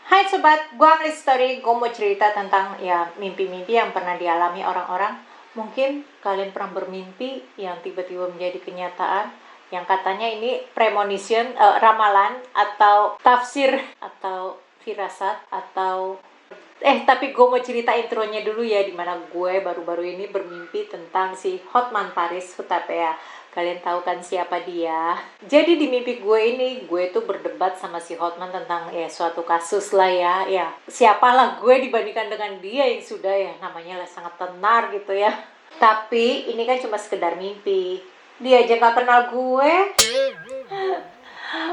Hai sobat, gua Amli Story. Gue mau cerita tentang mimpi-mimpi yang pernah dialami orang-orang. Mungkin kalian pernah bermimpi yang tiba-tiba menjadi kenyataan, yang katanya ini premonition, ramalan atau tafsir atau firasat atau tapi gue mau cerita intronya dulu ya, dimana gue baru-baru ini bermimpi tentang si Hotman Paris Hutapea. Kalian tahu kan siapa dia? Jadi di mimpi gue ini, gue tuh berdebat sama si Hotman tentang suatu kasus lah ya. Ya, siapalah gue dibandingkan dengan dia yang sudah namanya lah sangat tenar gitu ya. Tapi ini kan cuma sekedar mimpi. Dia aja gak kenal gue.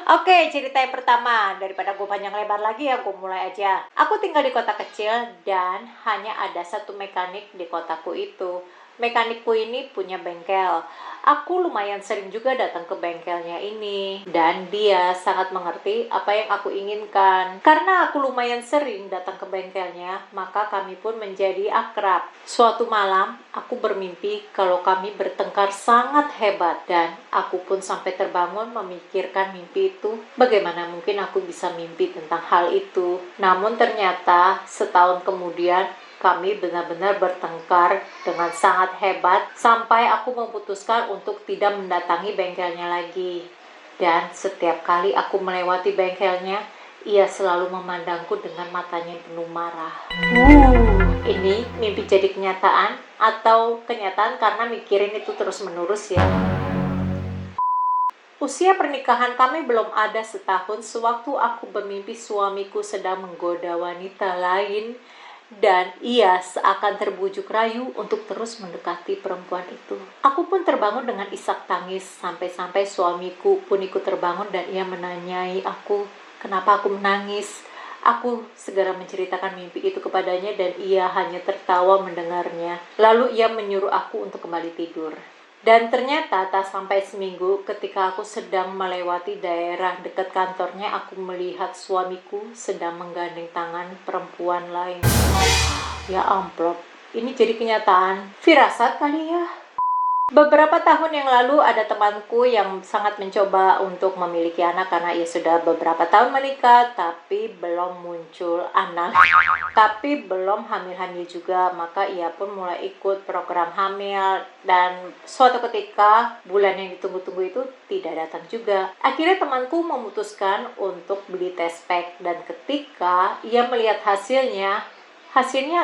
Oke, cerita yang pertama. Daripada gue panjang lebar lagi ya, gue mulai aja. Aku tinggal di kota kecil dan hanya ada satu mekanik di kotaku itu. Mekanikku ini punya bengkel. Aku lumayan sering juga datang ke bengkelnya ini. Dan dia sangat mengerti apa yang aku inginkan. Karena aku lumayan sering datang ke bengkelnya, maka kami pun menjadi akrab. Suatu malam, aku bermimpi kalau kami bertengkar sangat hebat. Dan aku pun sampai terbangun memikirkan mimpi itu. Bagaimana mungkin aku bisa mimpi tentang hal itu? Namun ternyata setahun kemudian kami benar-benar bertengkar dengan sangat hebat sampai aku memutuskan untuk tidak mendatangi bengkelnya lagi. Dan setiap kali aku melewati bengkelnya, ia selalu memandangku dengan matanya penuh marah. Ini mimpi jadi kenyataan atau kenyataan karena mikirin itu terus-menerus ya. Usia pernikahan kami belum ada setahun sewaktu aku bermimpi suamiku sedang menggoda wanita lain dan ia seakan terbujuk rayu untuk terus mendekati perempuan itu. Aku pun terbangun dengan isak tangis sampai-sampai suamiku pun ikut terbangun dan ia menanyai aku kenapa aku menangis. Aku segera menceritakan mimpi itu kepadanya dan ia hanya tertawa mendengarnya. Lalu ia menyuruh aku untuk kembali tidur. Dan ternyata tak sampai seminggu ketika aku sedang melewati daerah dekat kantornya, aku melihat suamiku sedang menggandeng tangan perempuan lain. Ya amplop, ini jadi kenyataan. Firasat kali ya. Beberapa tahun yang lalu ada temanku yang sangat mencoba untuk memiliki anak karena ia sudah beberapa tahun menikah tapi belum muncul anak, tapi belum hamil-hamil juga. Maka ia pun mulai ikut program hamil dan suatu ketika bulan yang ditunggu-tunggu itu tidak datang juga. Akhirnya temanku memutuskan untuk beli test pack dan ketika ia melihat hasilnya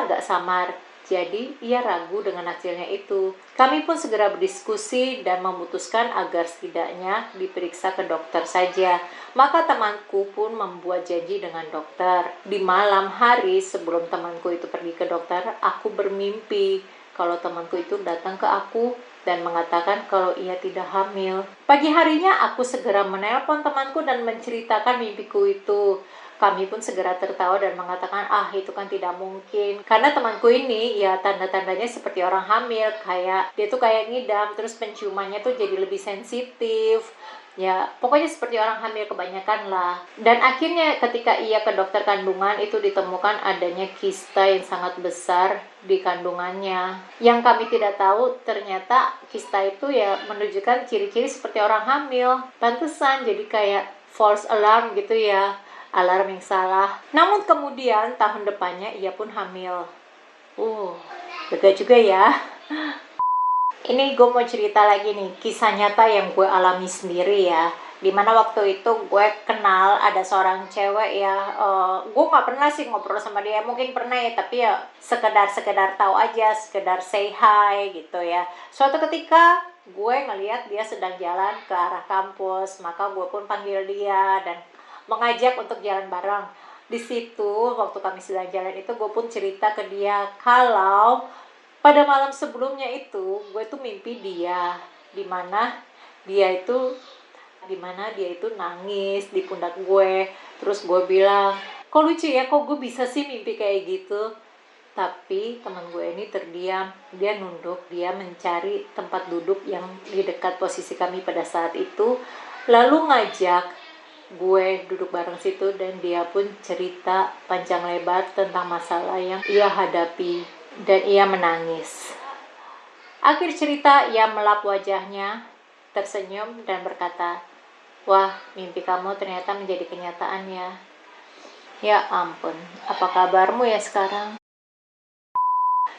agak samar. Jadi, ia ragu dengan hasilnya itu. Kami pun segera berdiskusi dan memutuskan agar setidaknya diperiksa ke dokter saja. Maka temanku pun membuat janji dengan dokter. Di malam hari sebelum temanku itu pergi ke dokter, aku bermimpi kalau temanku itu datang ke aku dan mengatakan kalau ia tidak hamil. Pagi harinya aku segera menelpon temanku dan menceritakan mimpiku itu. Kami pun segera tertawa dan mengatakan, itu kan tidak mungkin. Karena temanku ini, ya tanda-tandanya seperti orang hamil. Dia tuh kayak ngidam, terus penciumannya tuh jadi lebih sensitif. Ya, pokoknya seperti orang hamil kebanyakan lah. Dan akhirnya ketika ia ke dokter kandungan, itu ditemukan adanya kista yang sangat besar di kandungannya. Yang kami tidak tahu, ternyata kista itu ya menunjukkan ciri-ciri seperti orang hamil. Pantesan, jadi kayak false alarm gitu ya. Alarm yang salah. Namun kemudian tahun depannya ia pun hamil. Lega juga ya. Ini gue mau cerita lagi nih, kisah nyata yang gue alami sendiri ya. Dimana waktu itu gue kenal ada seorang cewek ya. Gue gak pernah sih ngobrol sama dia. Mungkin pernah ya, tapi ya sekedar tahu aja, sekedar say hi gitu ya. Suatu ketika gue ngeliat dia sedang jalan ke arah kampus, maka gue pun panggil dia dan mengajak untuk jalan bareng. Di situ waktu kami sedang jalan itu gue pun cerita ke dia kalau pada malam sebelumnya itu gue tuh mimpi dia dimana dia itu nangis di pundak gue. Terus gue bilang, kok lucu ya, kok gue bisa sih mimpi kayak gitu. Tapi teman gue ini terdiam, dia nunduk, dia mencari tempat duduk yang di dekat posisi kami pada saat itu, lalu ngajak gue duduk bareng situ dan dia pun cerita panjang lebar tentang masalah yang ia hadapi dan ia menangis. Akhir cerita ia melap wajahnya, tersenyum dan berkata, "Wah, mimpi kamu ternyata menjadi kenyataan ya." Ya ampun, apa kabarmu ya sekarang?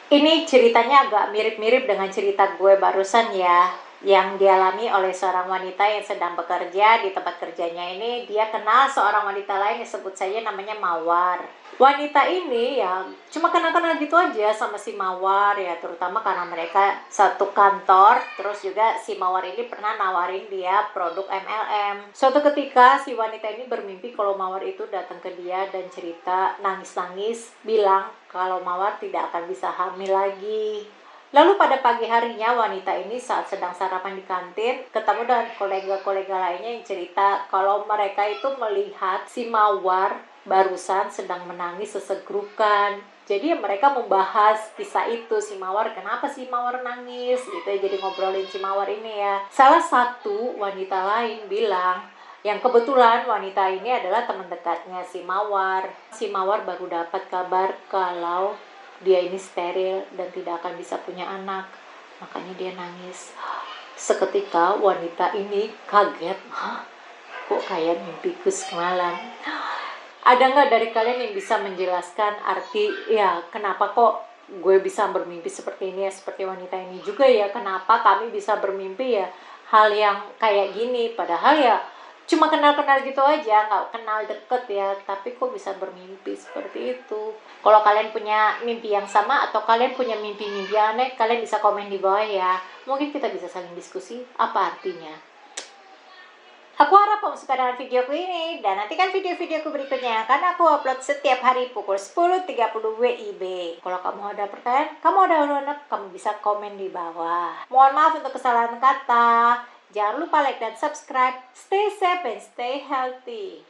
Ini ceritanya agak mirip-mirip dengan cerita gue barusan ya, yang dialami oleh seorang wanita yang sedang bekerja di tempat kerjanya ini. Dia kenal seorang wanita lain yang sebut saja namanya Mawar. Wanita ini ya cuma kenal-kenal gitu aja sama si Mawar ya, terutama karena mereka satu kantor. Terus juga si Mawar ini pernah nawarin dia produk MLM. Suatu ketika si wanita ini bermimpi kalau Mawar itu datang ke dia dan cerita nangis-nangis, bilang kalau Mawar tidak akan bisa hamil lagi. Lalu pada pagi harinya wanita ini saat sedang sarapan di kantin ketemu dengan kolega-kolega lainnya yang cerita kalau mereka itu melihat si Mawar barusan sedang menangis sesegrukan. Jadi mereka membahas kisah itu, si Mawar, kenapa si Mawar nangis gitu ya, jadi ngobrolin si Mawar ini ya. Salah satu wanita lain bilang, yang kebetulan wanita ini adalah teman dekatnya si Mawar. Si Mawar baru dapat kabar kalau dia ini steril dan tidak akan bisa punya anak. Makanya dia nangis. Seketika wanita ini kaget. Hah? Kok kayak mimpiku semalam? Ada nggak dari kalian yang bisa menjelaskan arti ya kenapa kok gue bisa bermimpi seperti ini ya, seperti wanita ini juga ya, kenapa kami bisa bermimpi ya hal yang kayak gini, padahal ya cuma kenal-kenal gitu aja, nggak kenal deket ya, tapi kok bisa bermimpi seperti itu. Kalau kalian punya mimpi yang sama atau kalian punya mimpi-mimpi aneh, kalian bisa komen di bawah ya, mungkin kita bisa saling diskusi apa artinya. Aku harap kamu suka dengan videoku ini dan nantikan video-videoku berikutnya karena aku upload setiap hari pukul 10.30 WIB. Kalau kamu ada pertanyaan, kamu ada unek, kamu bisa komen di bawah. Mohon maaf untuk kesalahan kata. Jangan lupa like dan subscribe. Stay safe and stay healthy.